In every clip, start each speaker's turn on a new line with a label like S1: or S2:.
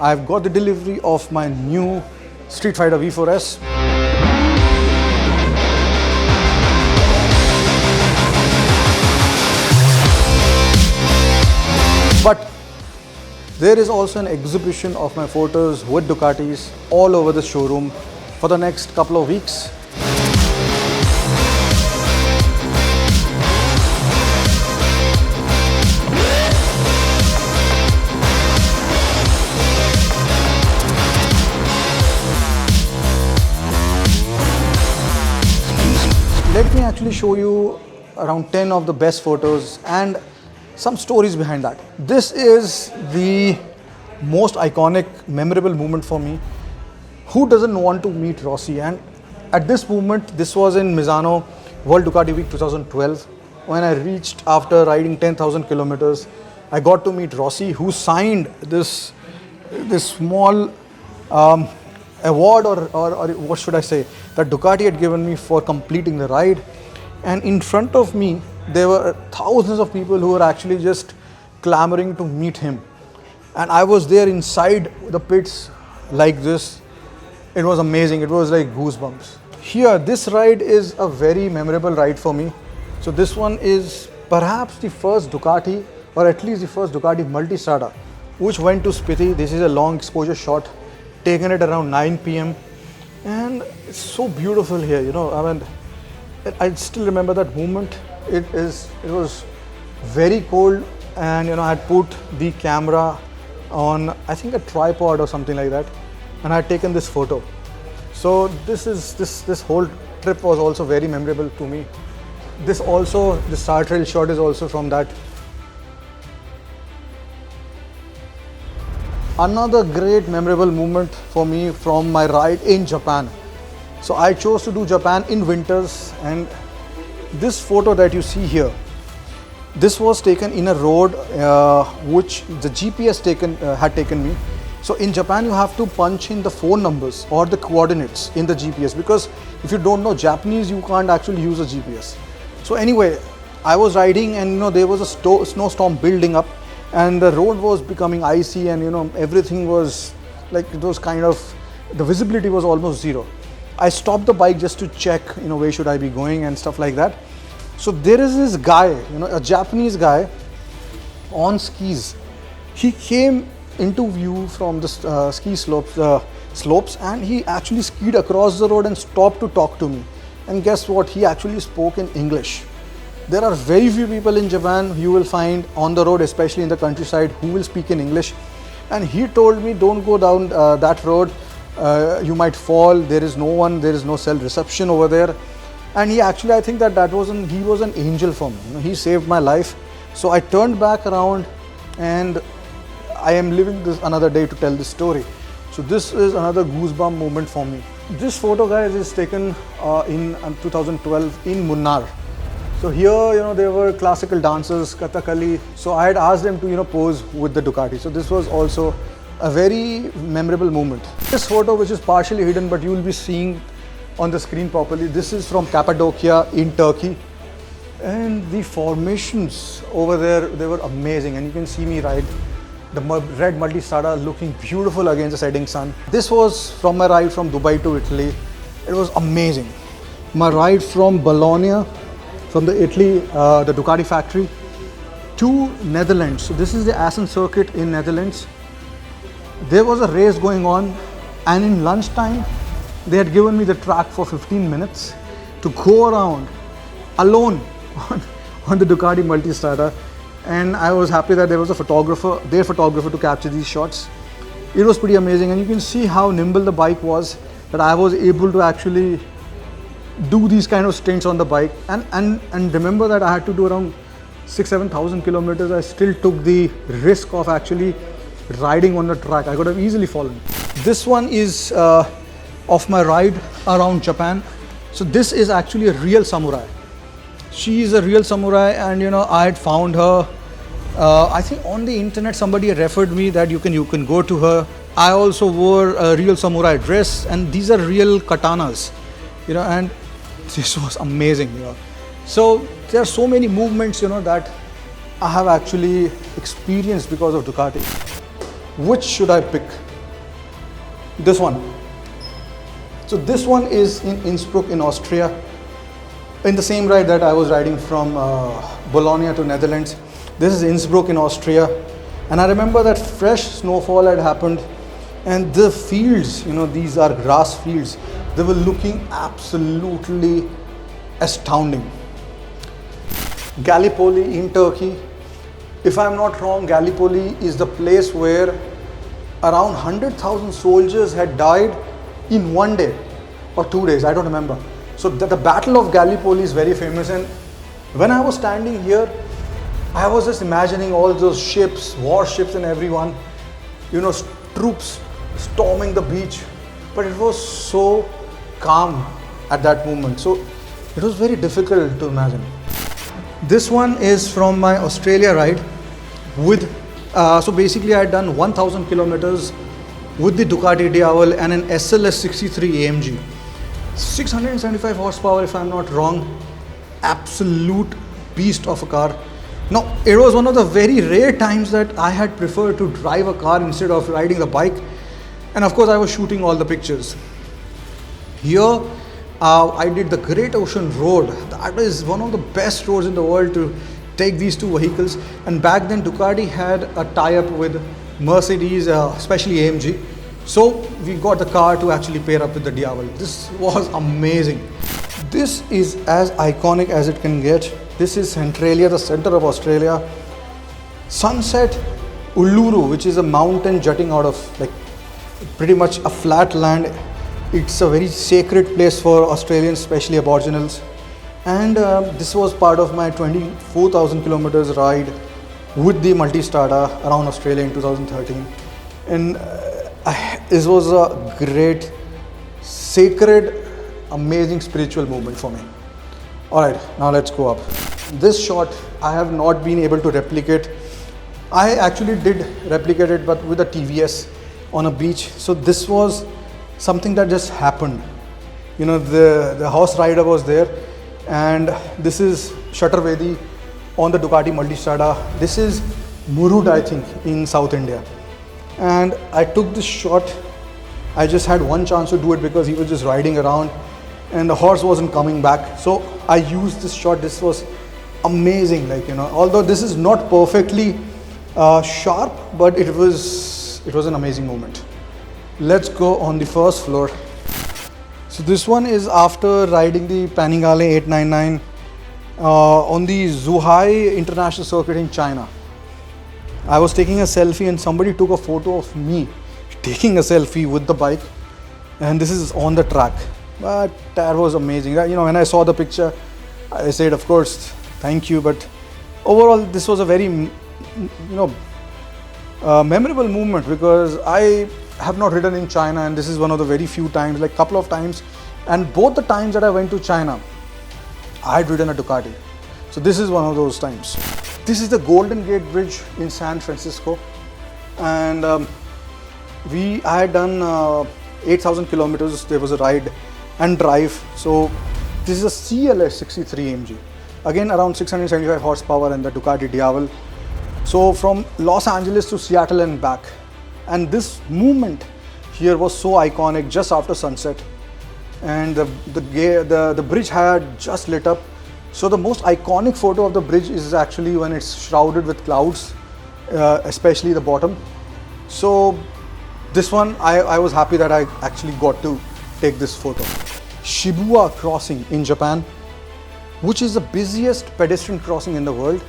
S1: I've got the delivery of my new Street Fighter V4S. But there is also an exhibition of my photos with Ducatis all over the showroom for the next couple of weeks. Let me actually show you around 10 of the best photos and some stories behind that. This is the most iconic, memorable moment for me. Who doesn't want to meet Rossi? And at this moment, this was in Misano, World Ducati Week 2012. When I reached after riding 10,000 kilometers, I got to meet Rossi, who signed this small award or what should I say, that Ducati had given me for completing the ride. And in front of me, there were thousands of people who were actually just clamoring to meet him. And I was there inside the pits like this. It was amazing. It was like goosebumps. Here, this ride is a very memorable ride for me. So this one is perhaps the first Ducati, or at least the first Ducati Multistrada, which went to Spiti. This is a long exposure shot, taken at around 9 p.m. And it's so beautiful here, you know. I mean, I still remember that moment. It was very cold, and you know, I had put the camera on, I think, a tripod or something like that, and I had taken this photo. So this whole trip was also very memorable to me. This Star Trail shot is also from that. Another great memorable moment for me from my ride in Japan. So I chose to do Japan in winters, and this photo that you see here, this was taken in a road which the GPS had taken me. So in Japan, you have to punch in the phone numbers or the coordinates in the GPS, because if you don't know Japanese, you can't actually use a GPS. So anyway, I was riding, and you know, there was a snowstorm building up, and the road was becoming icy, and you know, everything was like, it was kind of, the visibility was almost zero. I stopped the bike just to check, you know, where should I be going and stuff like that. So there is this guy, you know, a Japanese guy on skis. He came into view from the ski slopes, and he actually skied across the road and stopped to talk to me. And guess what? He actually spoke in English. There are very few people in Japan you will find on the road, especially in the countryside, who will speak in English. And he told me, don't go down that road. You might fall. There is no one. There is no cell reception over there. And he actually, I think he was an angel for me. You know, he saved my life. So I turned back around, and I am living this another day to tell this story. So this is another goosebump moment for me. This photo, guys, is taken in 2012 in Munnar. So here, you know, there were classical dancers, Kathakali. So I had asked them to, you know, pose with the Ducati. So this was also a very memorable moment. This photo, which is partially hidden, but you will be seeing on the screen properly, this is from Cappadocia in Turkey. And the formations over there, they were amazing. And you can see me ride the red Multistrada looking beautiful against the setting sun. This was from my ride from Dubai to Italy. It was amazing. My ride from Bologna, from the Italy, the Ducati factory, to Netherlands. So this is the Assen circuit in Netherlands. There was a race going on, and in lunchtime, they had given me the track for 15 minutes to go around alone on the Ducati Multistrada. And I was happy that there was a photographer, their photographer, to capture these shots. It was pretty amazing, and you can see how nimble the bike was, that I was able to actually do these kind of stints on the bike. And remember that I had to do around 6,000-7,000 kilometers. I still took the risk of actually riding on the track. I could have easily fallen. This one is of my ride around Japan. So this is actually a real samurai. She is a real samurai, and you know, I had found her. I think on the internet somebody referred me that you can go to her. I also wore a real samurai dress, and these are real katanas, you know, and this was amazing, you know. So there are so many movements, you know, that I have actually experienced because of Ducati. Which should I pick? this one. So this one is in Innsbruck in Austria, in the same ride that I was riding from Bologna to Netherlands. This is Innsbruck in Austria, and I remember that fresh snowfall had happened, and the fields, you know, these are grass fields, they were looking absolutely astounding. Gallipoli in Turkey. If I'm not wrong, Gallipoli is the place where around 100,000 soldiers had died in one day or 2 days, I don't remember. So the Battle of Gallipoli is very famous, and when I was standing here, I was just imagining all those ships, warships and everyone, you know, troops storming the beach. But it was so calm at that moment. So it was very difficult to imagine. This one is from my Australia ride with, so basically I had done 1000 kilometers with the Ducati Delhi and an SLS 63 AMG. 675 horsepower if I'm not wrong. Absolute beast of a car. Now, it was one of the very rare times that I had preferred to drive a car instead of riding the bike. And of course, I was shooting all the pictures. Here, I did the Great Ocean Road. That is one of the best roads in the world to take these two vehicles. And back then, Ducati had a tie-up with Mercedes, especially AMG. So we got the car to actually pair up with the Diavel. This was amazing. This is as iconic as it can get. This is Centralia, the center of Australia. Sunset Uluru, which is a mountain jutting out of like pretty much a flat land. It's a very sacred place for Australians, especially Aboriginals. And this was part of my 24,000 kilometers ride with the Multistrada around Australia in 2013. And this was a great, sacred, amazing spiritual moment for me. Alright, now let's go up. This shot I have not been able to replicate. I actually did replicate it, but with a TVS on a beach. So this was something that just happened. You know, the horse rider was there, and this is Shutter on the Ducati Multistrada. This is Murud, I think, in South India. And I took this shot. I just had one chance to do it because he was just riding around and the horse wasn't coming back. So I used this shot. This was amazing, like, you know, although this is not perfectly sharp, but it was an amazing moment. Let's go on the first floor. So this one is after riding the Panigale 899 on the Zhuhai International Circuit in China. I was taking a selfie and somebody took a photo of me taking a selfie with the bike, and this is on the track. But that was amazing. You know, when I saw the picture, I said, of course, thank you. But overall, this was a very, memorable moment, because I have not ridden in China, and this is one of the very few times, like couple of times, and both the times that I went to China, I had ridden a Ducati. So this is one of those times. This is the Golden Gate Bridge in San Francisco, and I had done 8,000 kilometers. There was a ride and drive. So this is a CLS 63 AMG, again around 675 horsepower, and the Ducati Diavel. So from Los Angeles to Seattle and back, and this movement here was so iconic just after sunset, and the bridge had just lit up. So the most iconic photo of the bridge is actually when it's shrouded with clouds, especially the bottom. So this one, I was happy that I actually got to take this photo. Shibuya crossing in Japan, which is the busiest pedestrian crossing in the world.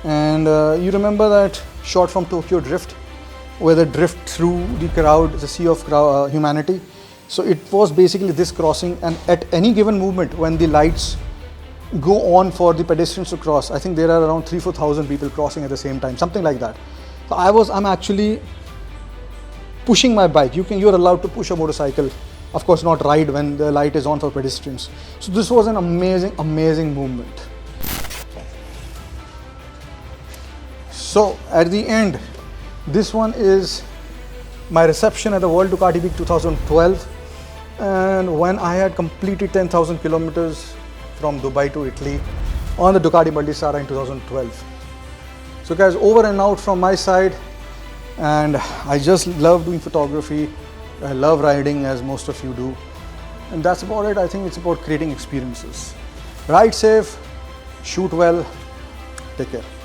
S1: And you remember that shot from Tokyo Drift, where they drift through the crowd, the sea of humanity. So it was basically this crossing, and at any given movement, when the lights go on for the pedestrians to cross, I think there are around 3,000-4,000 people crossing at the same time, something like that. So I'm actually pushing my bike. You're allowed to push a motorcycle, of course not ride when the light is on for pedestrians. So this was an amazing movement. So at the end, this one is my reception at the World Ducati Week 2012, and when I had completed 10,000 kilometers from Dubai to Italy on the Ducati Multistrada in 2012. So guys, over and out from my side, and I just love doing photography, I love riding, as most of you do. And that's about it. I think it's about creating experiences. Ride safe, shoot well, take care.